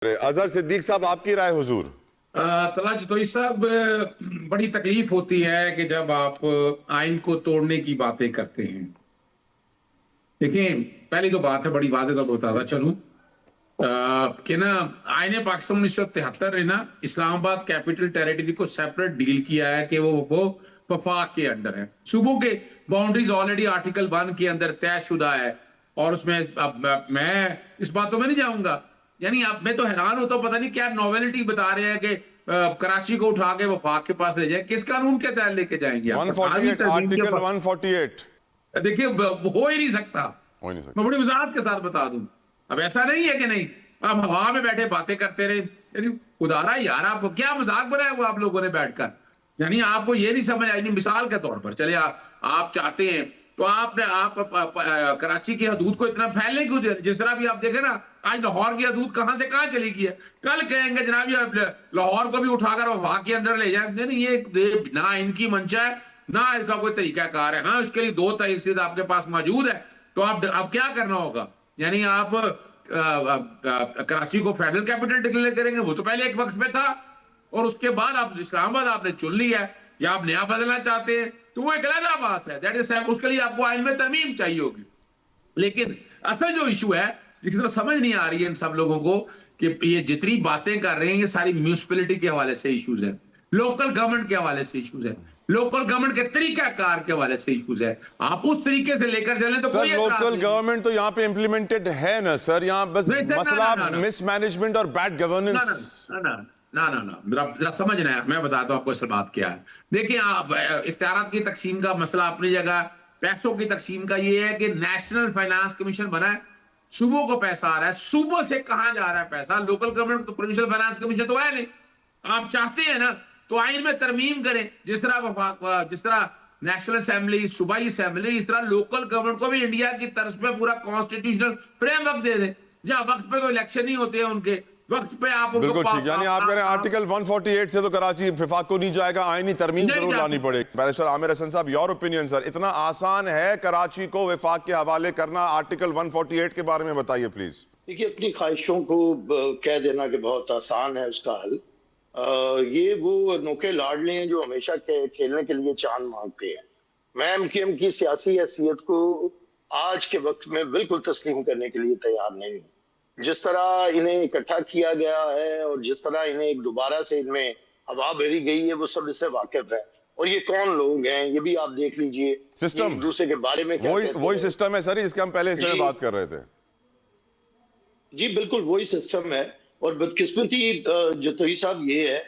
अजहर सिद्दीक साहब, आपकी राय हुजूर। तला जतोई साहब, बड़ी तकलीफ होती है कि जब आप आइन को तोड़ने की बातें करते हैं। देखिए, पहली तो बात है, बड़ी बात है तो बताता चलूं कि ना, आईने पाकिस्तान 1973 ने ना इस्लामाबाद कैपिटल टेरिटरी को सेपरेट डील किया है कि वो वफाक के अंडर है। सूबों के बाउंड्रीज ऑलरेडी आर्टिकल 1 के अंदर तयशुदा है। और उसमें अब मैं इस बातों में नहीं जाऊंगा। यानी अब मैं तो हैरान होता हूं, पता नहीं क्या नॉवेलिटी बता रहे हैं कि कराची को उठा के वफाक के पास ले जाए। किस कानून के तहत लेके जाएंगे आप? 148 आर्टिकल 148 देखिए, हो ही नहीं सकता। हो नहीं मैं सकता। बड़ी वजाहत के साथ बता दूं, अब ऐसा नहीं है कि नहीं, आप हवा में बैठे बातें करते रहे। यानी खुदारा यार, आप क्या मजाक बनाया हुआ आप लोगों ने बैठकर। यानी आपको ये नहीं समझ आई। नहीं, मिसाल के तौर पर चले, आप चाहते हैं तो आपने कराची की हदूद को इतना फैलने क्यों दे? जिस तरह भी आप देखें ना, आज लाहौर की हदूद कहां से कहां चली गई है। कल कहेंगे जनाब ये लाहौर को भी उठाकर वहां के अंदर ले जाए। नहीं, ये ना इनकी मंशा है, ना इसका कोई तरीकाकार है, ना इसके लिए दो तहसील आपके पास मौजूद है। तो आप क्या करना होगा? यानी आप कराची को फेडरल कैपिटल डिक्लेयर करेंगे? वो तो पहले एक वक्त में था। और उसके बाद आप इस्लामाबाद आपने चुन लिया है, या आप नया बदलना चाहते हैं तो वो एक अलग बात है। दैट इज, उसके लिए आपको आइन में तरमीम चाहिए होगी। लेकिन असल जो इशू है, जिसकी तरह समझ नहीं आ रही है इन सब लोगों को, कि ये जितनी बातें कर रहे हैं ये सारी म्यूनिसिपैलिटी के हवाले से इश्यूज है, लोकल गवर्नमेंट के हवाले से इश्यूज है, लोकल गवर्नमेंट के तरीकाकार के हवाले से इश्यूज है। आप उस तरीके से लेकर चलें तो सर, कोई लोकल गवर्नमेंट तो यहाँ पे इम्प्लीमेंटेड है ना सर। यहाँ बस मसला मिसमैनेजमेंट और बैड गवर्नेंस। ना ना ना, जरा समझना है। मैं बताता हूँ आपको असल बात क्या है। देखिए, आप इख्तियारात की तकसीम का मसला अपनी जगह, पैसों की तकसीम का ये है कि नेशनल फाइनेंस कमीशन बना है, सूबों को पैसा आ रहा है। सूबों से कहां जा रहा है पैसा? लोकल गवर्नमेंट तो प्रोविंशियल फाइनेंस कमीशन तो है नहीं। आप चाहते हैं ना तो आइन में तरमीम करें, जिस तरह नेशनल असेंबली, सूबाई असेंबली, इस तरह लोकल गवर्नमेंट को भी इंडिया की तर्ज पे पूरा कॉन्स्टिट्यूशनल फ्रेमवर्क दे दें, जहां वक्त पे तो इलेक्शन नहीं होते हैं उनके वक्त पे। आप उनको बिल्कुल ठीक। यानी आप कह रहे हैं आर्टिकल 148 से तो कराची विफाक को नहीं जाएगा, आईनी तरमीम जरूर लानी पड़ेगी। बैरिस्टर आमिर हसन साहब, योर ओपिनियन सर। इतना आसान है कराची को विफाक के हवाले करना? आर्टिकल 148 के बारे में बताइए प्लीज। देखिए, अपनी ख्वाहिशों को कह देना कि बहुत आसान है उसका हल, ये वो नोके लाडले हैं जो हमेशा खेलने के लिए चांद मांगते हैं। मैं एमकेएम की सियासी हैसियत को आज के वक्त में बिल्कुल तस्लीम करने के लिए तैयार नहीं हूँ। जिस तरह इन्हें इकट्ठा किया गया है और जिस तरह इन्हें दोबारा से इनमें हवा भरी गई है, वो सब इससे वाकिफ है। और ये कौन लोग हैं ये भी आप देख लीजिए। सिस्टम एक दूसरे के बारे में वही सिस्टम है सर, इसके हम पहले से बात कर रहे थे। जी बिल्कुल वही सिस्टम है। और बदकिस्मती जतोई साहब ये है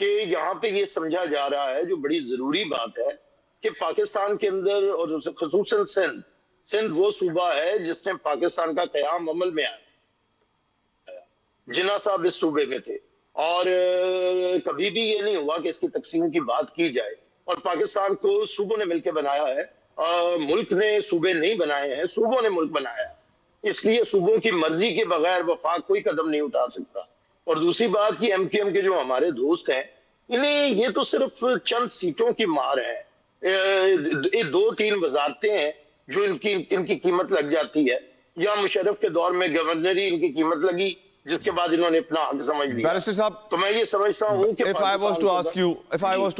कि यहाँ पे ये समझा जा रहा है, जो बड़ी जरूरी बात है, कि पाकिस्तान के अंदर और खुसूसन सिंध वो सूबा है जिसने पाकिस्तान का कयाम अमल में आया। जिन्ना साहब इस सूबे में थे और कभी भी ये नहीं हुआ कि इसकी तकसीम की बात की जाए। और पाकिस्तान को सूबों ने मिलकर बनाया है, मुल्क ने सूबे नहीं बनाए हैं, सूबों ने मुल्क बनाया है। इसलिए सूबों की मर्जी के बगैर वफाक कोई कदम नहीं उठा सकता। और दूसरी बात कि एमकेएम के जो हमारे दोस्त हैं, इन्हें ये तो सिर्फ चंद सीटों की मार है। ये 2-3 वजारतें हैं जो इनकी कीमत लग जाती है, या मुशर्रफ के दौर में गवर्नरी इनकी कीमत लगी, जिसके बाद इन्होंने अपना हक समझ लिया। बैरिस्टर साहब, तो मैं ये समझता हूँ कि if I was to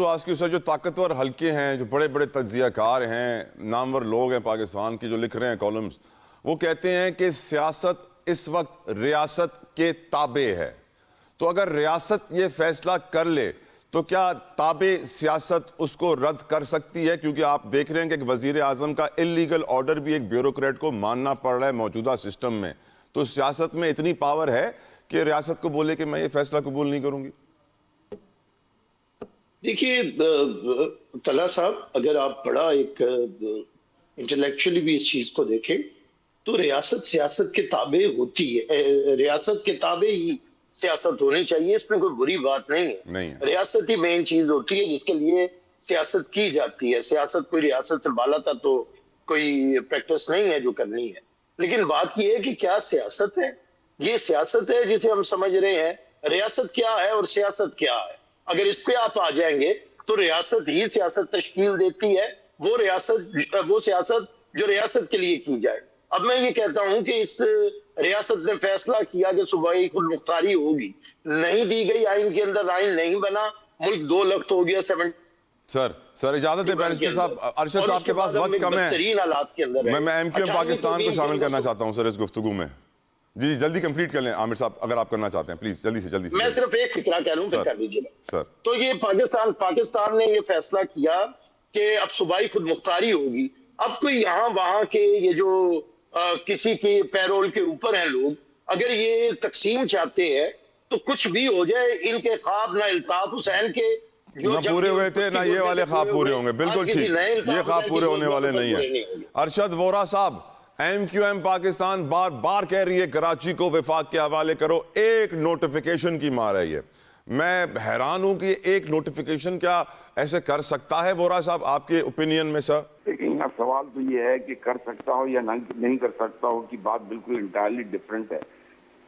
ask you sir, जो ताकतवर हल्के हैं, जो बड़े बड़े तज्जियाकार हैं, नामवर लोग हैं पाकिस्तान की, जो लिख रहे हैं कॉलम्स, वो कहते हैं कि सियासत इस वक्त रियासत के ताबे है। तो अगर रियासत ये फैसला कर ले तो क्या ताबे सियासत उसको रद्द कर सकती है? क्योंकि आप देख रहे हैं कि वजीर आजम का इलीगल ऑर्डर भी एक ब्यूरोक्रेट को मानना पड़ रहा है मौजूदा सिस्टम में। तो सियासत में इतनी पावर है कि रियासत को बोले कि मैं ये फैसला कबूल नहीं करूंगी। देखिए तला साहब, अगर आप बड़ा एक इंटेलेक्चुअली भी इस चीज को देखें तो रियासत सियासत के ताबे होती है। रियासत के ताबे ही सियासत होनी चाहिए, इसमें कोई बुरी बात नहीं है। रियासत ही मेन चीज होती है जिसके लिए सियासत की जाती है। सियासत कोई रियासत से बाला था तो कोई प्रैक्टिस नहीं है जो करनी है। लेकिन बात यह है कि क्या सियासत है? ये सियासत है जिसे हम समझ रहे हैं। रियासत क्या है और सियासत क्या है? अगर इस पे आप आ जाएंगे तो रियासत ही सियासत तश्कील देती है, वो सियासत जो रियासत के लिए की जाए। अब मैं ये कहता हूं कि इस रियासत ने फैसला किया कि सूबाई खुद मुख्तारी होगी, नहीं दी गई, आइन के अंदर आइन नहीं बना, मुल्क 2 लख्त हो गया। सर इजाजत है बैरिस्टर साहब, अरशद साहब के पास वक्त कम है, हालात के अंदर मैं एमक्यूएम पाकिस्तान को शामिल करना चाहता हूं सर इस गुफ्तगू में। जी जल्दी कंप्लीट कर लें आमिर साहब, अगर आप करना चाहते हैं प्लीज जल्दी से मैं सिर्फ एक फिक्रा कह लूं, फिर कर दीजिएगा सर। तो ये पाकिस्तान ने ये फैसला किया कि अब सूबाई खुद मुख्तारी होगी। अब कोई यहाँ वहां के ये जो किसी के पैरोल के ऊपर हैं लोग, अगर ये तकसीम चाहते हैं तो कुछ भी हो जाए, इनके ख्वाब ना इल्ताफ हुसैन के ना पूरे हुए थे ना ये वाले ख्वाब पूरे होंगे, बिल्कुल ठीक, ये ख्वाब पूरे होने वाले नहीं है। अरशद वोरा साहब, एमक्यूएम पाकिस्तान बार बार कह रही है कराची को विफाक के हवाले करो, एक नोटिफिकेशन की मार है ये। मैं हैरान हूं कि एक नोटिफिकेशन क्या ऐसे कर सकता है वोरा साहब, आपके ओपिनियन में सर? लेकिन यहाँ सवाल तो ये है कि कर सकता हो या नहीं कर सकता हो की बात बिल्कुल इंटायरली डिफरेंट है।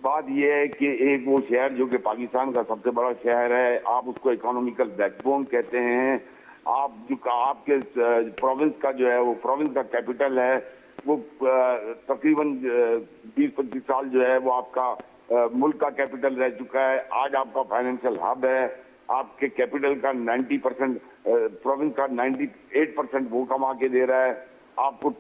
बात यह है कि एक वो शहर जो कि पाकिस्तान का सबसे बड़ा शहर है, आप उसको इकोनॉमिकल बैकबोन कहते हैं, आप जो आपके प्रोविंस का जो है वो प्रोविंस का कैपिटल है, वो तकरीबन 20-25 साल जो है वो आपका मुल्क का कैपिटल रह चुका है। आज आपका फाइनेंशियल हब है, आपके कैपिटल का 90% प्रोविंस का 98% वो कमा के दे रहा है आपको,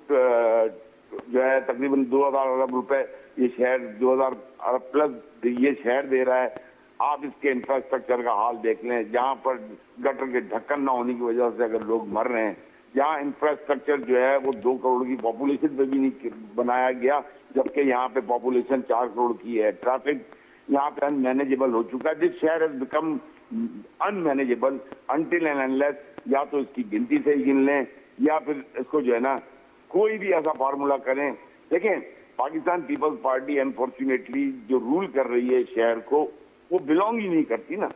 जो है तकरीबन 2000 अरब रुपए ये शहर 2000 अरब प्लस ये शहर दे रहा है। आप इसके इंफ्रास्ट्रक्चर का हाल देख लें, जहां पर गटर के ढक्कन ना होने की वजह से अगर लोग मर रहे हैं, जहां इंफ्रास्ट्रक्चर जो है वो 2 करोड़ की पॉपुलेशन पे भी नहीं बनाया गया, जबकि यहाँ पे पॉपुलेशन 4 करोड़ की है। ट्रैफिक यहाँ पे अनमैनेजेबल हो चुका है। दिस शहर has become unmanageable until and unless या तो इसकी गिनती से ही गिन लें या फिर इसको जो है ना कोई भी ऐसा फार्मूला करें। देखें, पाकिस्तान पीपल्स पार्टी अनफॉर्चुनेटली जो रूल कर रही है शहर को, वो बिलोंग ही नहीं करती ना,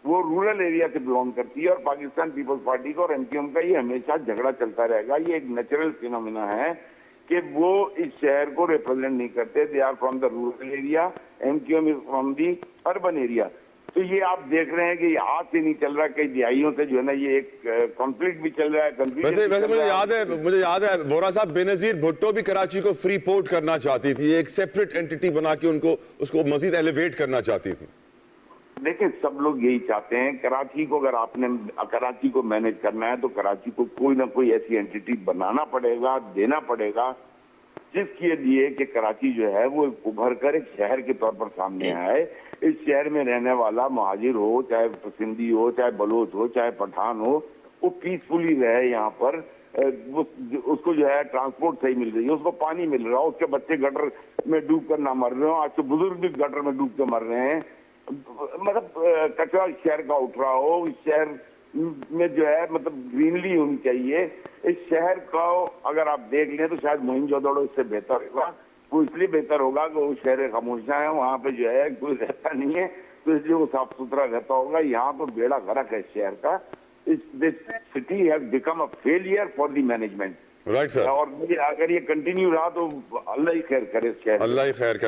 वो रूरल एरिया से बिलोंग करती है। और पाकिस्तान पीपल्स पार्टी का और एमक्यूएम का ये हमेशा झगड़ा चलता रहेगा। ये एक नेचुरल फिनोमिना है कि वो इस शहर को रिप्रेजेंट नहीं करते। They are from the rural area, MQM is from the urban area. तो ये आप देख रहे हैं कि आज से नहीं चल रहा, कई दिहाइयों से जो है ना ये एक कॉन्फ्लिक्ट भी चल रहा है। वैसे मुझे याद है वोरा साहब, बेनजीर भुट्टो भी कराची को फ्री पोर्ट करना चाहती थी, एक सेपरेट एंटिटी बना के उसको मजीद एलिवेट करना चाहती थी। देखिए, सब लोग यही चाहते हैं। कराची को अगर आपने कराची को मैनेज करना है तो कराची को कोई ना कोई ऐसी एंटिटी बनाना पड़ेगा, देना पड़ेगा, जिसके लिए कि कराची जो है वो उभर कर एक शहर के तौर पर सामने आए। इस शहर में रहने वाला मुहाजिर हो, चाहे सिंधी हो, चाहे बलोच हो, चाहे पठान हो, वो पीसफुली रहे। यहाँ पर उसको जो है ट्रांसपोर्ट सही मिल रही है, उसको पानी मिल रहा हो, उसके बच्चे गटर में डूब कर ना मर रहे हो। आज तो बुजुर्ग भी गटर में डूब कर मर रहे हैं। मतलब कचरा शहर का उठ रहा हो, इस शहर में जो है मतलब ग्रीनरी होनी चाहिए। इस शहर का अगर आप देख लें तो शायद मोहिंजोदड़ो इससे बेहतर होगा। वो इसलिए बेहतर होगा कि वो शहर खामोशा है, वहाँ पे जो है कोई रहता नहीं है, तो इसलिए वो साफ सुथरा रहता होगा। यहाँ तो बेड़ा गर्क है शहर का। This city has become a failure for the management. Right sir. और अगर ये कंटिन्यू रहा तो अल्लाह ही खैर करे शहर। अल्लाह ही खैर करे।